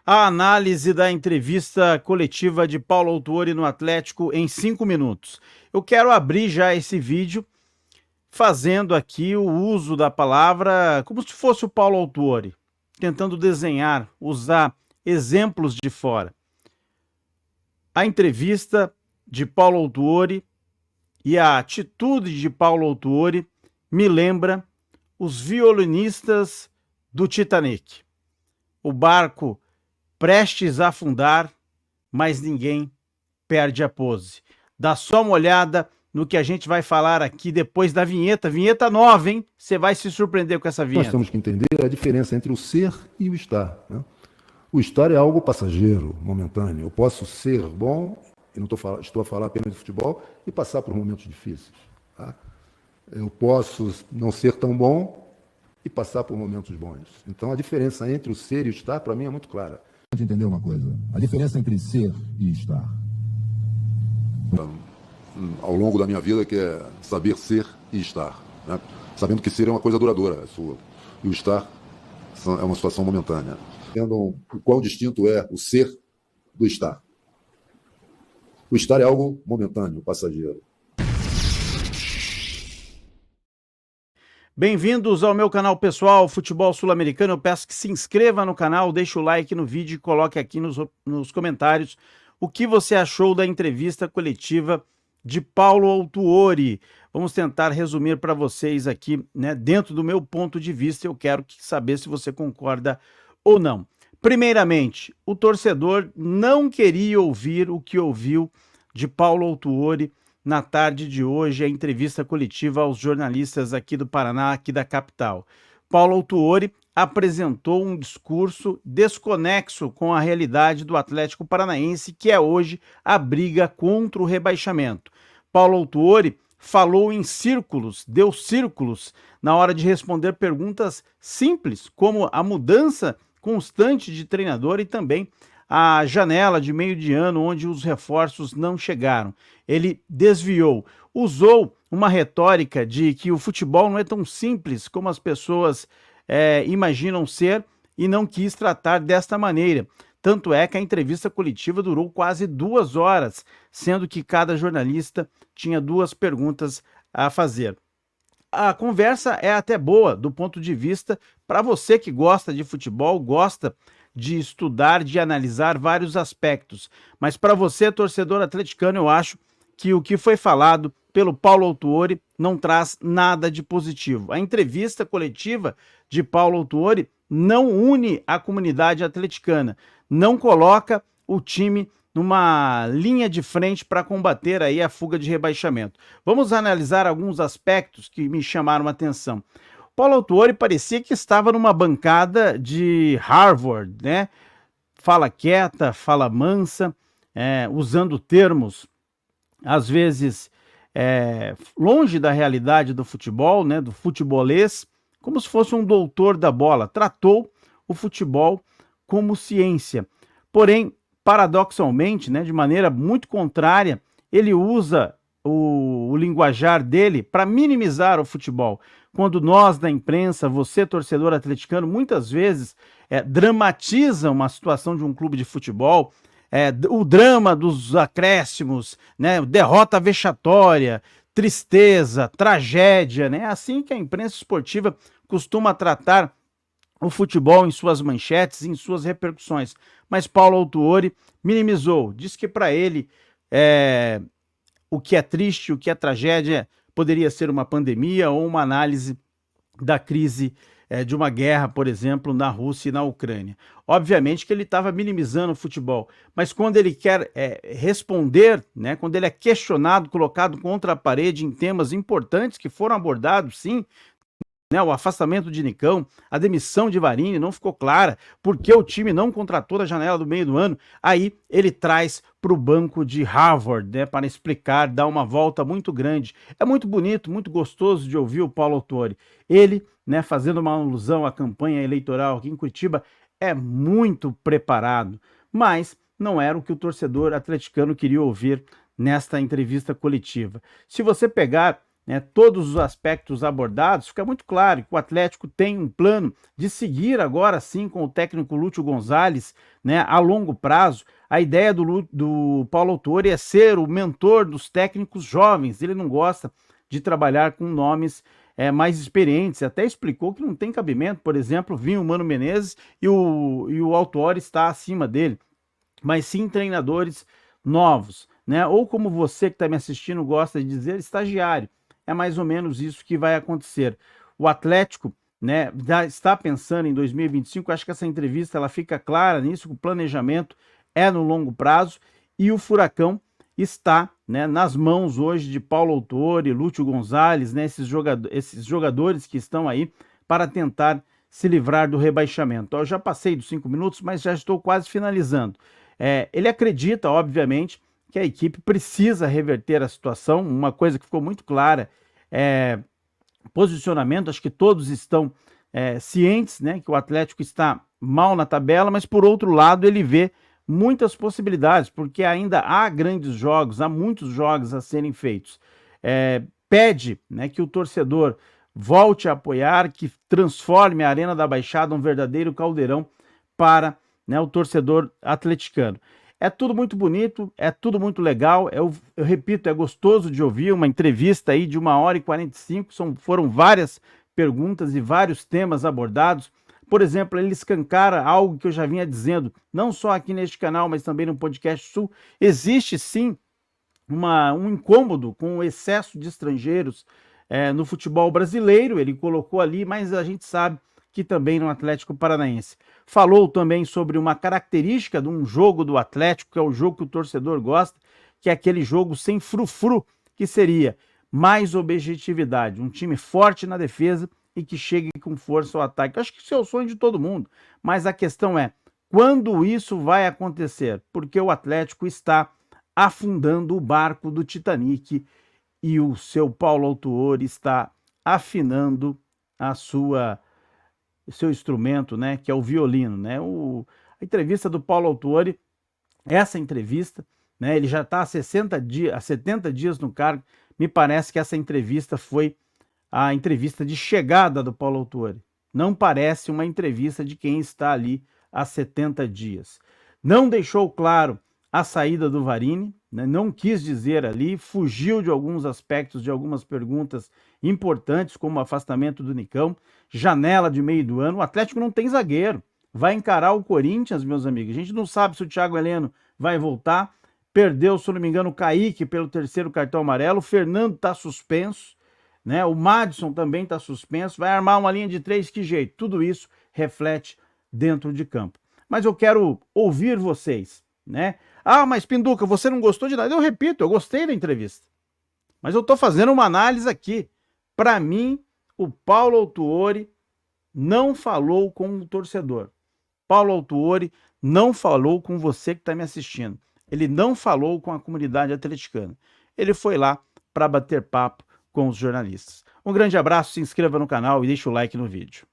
A análise da entrevista coletiva de Paulo Autuori no Atlético em 5 minutos. Eu quero abrir já esse vídeo fazendo aqui o uso da palavra como se fosse o Paulo Autuori, tentando desenhar, usar exemplos de fora. A entrevista de Paulo Autuori e a atitude de Paulo Autuori me lembra os violinistas do Titanic. O barco prestes a afundar, mas ninguém perde a pose. Dá só uma olhada no que a gente vai falar aqui depois da vinheta. Vinheta nova, hein? Você vai se surpreender com essa vinheta. Nós temos que entender a diferença entre o ser e o estar, né? O estar é algo passageiro, momentâneo. Eu posso ser bom, e não estou a falar apenas de futebol, e passar por momentos difíceis. Tá? Eu posso não ser tão bom e passar por momentos bons. Então, a diferença entre o ser e o estar, para mim, é muito clara. Entender uma coisa, a diferença entre ser e estar. Ao longo da minha vida, que é saber ser e estar, né? Sabendo que ser é uma coisa duradoura, e o estar é uma situação momentânea. Entendam o quão distinto é o ser do estar. O estar é algo momentâneo, passageiro. Bem-vindos ao meu canal pessoal, Futebol Sul-Americano. Eu peço que se inscreva no canal, deixe o like no vídeo e coloque aqui nos comentários o que você achou da entrevista coletiva de Paulo Autuori. Vamos tentar resumir para vocês aqui, né, dentro do meu ponto de vista. Eu quero saber se você concorda ou não. Primeiramente, o torcedor não queria ouvir o que ouviu de Paulo Autuori na tarde de hoje, a entrevista coletiva aos jornalistas aqui do Paraná, aqui da capital. Paulo Autuori apresentou um discurso desconexo com a realidade do Atlético Paranaense, que é hoje a briga contra o rebaixamento. Paulo Autuori falou em círculos, deu círculos na hora de responder perguntas simples, como a mudança constante de treinador e também a janela de meio de ano onde os reforços não chegaram. Ele desviou, usou uma retórica de que o futebol não é tão simples como as pessoas imaginam ser e não quis tratar desta maneira. Tanto é que a entrevista coletiva durou quase 2 horas, sendo que cada jornalista tinha 2 perguntas a fazer. A conversa é até boa do ponto de vista para você que gosta de futebol, gosta de estudar, de analisar vários aspectos. Mas para você, torcedor atleticano, eu acho que o que foi falado pelo Paulo Autuori não traz nada de positivo. A entrevista coletiva de Paulo Autuori não une a comunidade atleticana, não coloca o time numa linha de frente para combater aí a fuga de rebaixamento. Vamos analisar alguns aspectos que me chamaram a atenção. Paulo Autuori parecia que estava numa bancada de Harvard, né? Fala quieta, fala mansa, usando termos, às vezes, longe da realidade do futebol, né? Do futebolês, como se fosse um doutor da bola. Tratou o futebol como ciência. Porém, paradoxalmente, né, de maneira muito contrária, ele usa o linguajar dele para minimizar o futebol. Quando nós da imprensa, você torcedor atleticano, muitas vezes dramatiza uma situação de um clube de futebol, o drama dos acréscimos, né, derrota vexatória, tristeza, tragédia, né, é assim que a imprensa esportiva costuma tratar o futebol em suas manchetes, em suas repercussões. Mas Paulo Autuori minimizou, disse que para ele o que é triste, o que é tragédia, poderia ser uma pandemia ou uma análise da crise de uma guerra, por exemplo, na Rússia e na Ucrânia. Obviamente que ele estava minimizando o futebol, mas quando ele quer responder, né, quando ele é questionado, colocado contra a parede em temas importantes que foram abordados, sim, né, o afastamento de Nicão, a demissão de Varini não ficou clara, porque o time não contratou na janela do meio do ano, aí ele traz para o banco de Harvard, né, para explicar, dar uma volta muito grande. É muito bonito, muito gostoso de ouvir o Paulo Autuori. Ele, né, fazendo uma alusão à campanha eleitoral aqui em Curitiba, é muito preparado, mas não era o que o torcedor atleticano queria ouvir nesta entrevista coletiva. Se você pegar né, todos os aspectos abordados, fica muito claro que o Atlético tem um plano de seguir agora sim com o técnico Lúcio Gonzalez, né, a longo prazo. A ideia do Paulo Autuori é ser o mentor dos técnicos jovens, ele não gosta de trabalhar com nomes mais experientes, até explicou que não tem cabimento, por exemplo, vir o Mano Menezes e o Autuori está acima dele, mas sim treinadores novos, né? Ou como você que está me assistindo gosta de dizer, estagiário. É mais ou menos isso que vai acontecer. O Atlético, né, já está pensando em 2025, acho que essa entrevista ela fica clara nisso, que o planejamento é no longo prazo e o Furacão está, né, nas mãos hoje de Paulo Autuori, Lúcio Gonzalez, né, esses jogadores que estão aí para tentar se livrar do rebaixamento. Eu já passei dos 5 minutos, mas já estou quase finalizando. Ele acredita, obviamente, que a equipe precisa reverter a situação. Uma coisa que ficou muito clara é posicionamento. Acho que todos estão cientes, né, que o Atlético está mal na tabela, mas por outro lado ele vê muitas possibilidades, porque ainda há grandes jogos, há muitos jogos a serem feitos. Pede, né, que o torcedor volte a apoiar, que transforme a Arena da Baixada um verdadeiro caldeirão para, né, o torcedor atleticano. É tudo muito bonito, é tudo muito legal, eu repito, é gostoso de ouvir uma entrevista aí de 1h45, foram várias perguntas e vários temas abordados. Por exemplo, ele escancara algo que eu já vinha dizendo, não só aqui neste canal, mas também no Podcast Sul. Existe sim um incômodo com o excesso de estrangeiros no futebol brasileiro, ele colocou ali, mas a gente sabe que também no Atlético Paranaense. Falou também sobre uma característica de um jogo do Atlético, que é o jogo que o torcedor gosta, que é aquele jogo sem frufru, que seria mais objetividade, um time forte na defesa e que chegue com força ao ataque. Eu acho que isso é o sonho de todo mundo, mas a questão é, quando isso vai acontecer? Porque o Atlético está afundando o barco do Titanic e o seu Paulo Autuori está afinando o seu instrumento, né, que é o violino, né? A entrevista do Paulo Autuori, essa entrevista, né, ele já está há 70 dias no cargo, me parece que essa entrevista foi a entrevista de chegada do Paulo Autuori. Não parece uma entrevista de quem está ali há 70 dias. Não deixou claro a saída do Varini, né? Não quis dizer ali, fugiu de alguns aspectos, de algumas perguntas importantes, como o afastamento do Nicão, janela de meio do ano. O Atlético não tem zagueiro, vai encarar o Corinthians, meus amigos. A gente não sabe se o Thiago Heleno vai voltar, perdeu, se eu não me engano, o Kaique pelo 3º cartão amarelo, o Fernando está suspenso, né? O Madison também está suspenso, vai armar uma linha de 3, que jeito? Tudo isso reflete dentro de campo. Mas eu quero ouvir vocês, né? Ah, mas Pinduca, você não gostou de nada? Eu repito, eu gostei da entrevista. Mas eu estou fazendo uma análise aqui. Para mim, o Paulo Autuori não falou com o torcedor. Paulo Autuori não falou com você que está me assistindo. Ele não falou com a comunidade atleticana. Ele foi lá para bater papo com os jornalistas. Um grande abraço, se inscreva no canal e deixe o like no vídeo.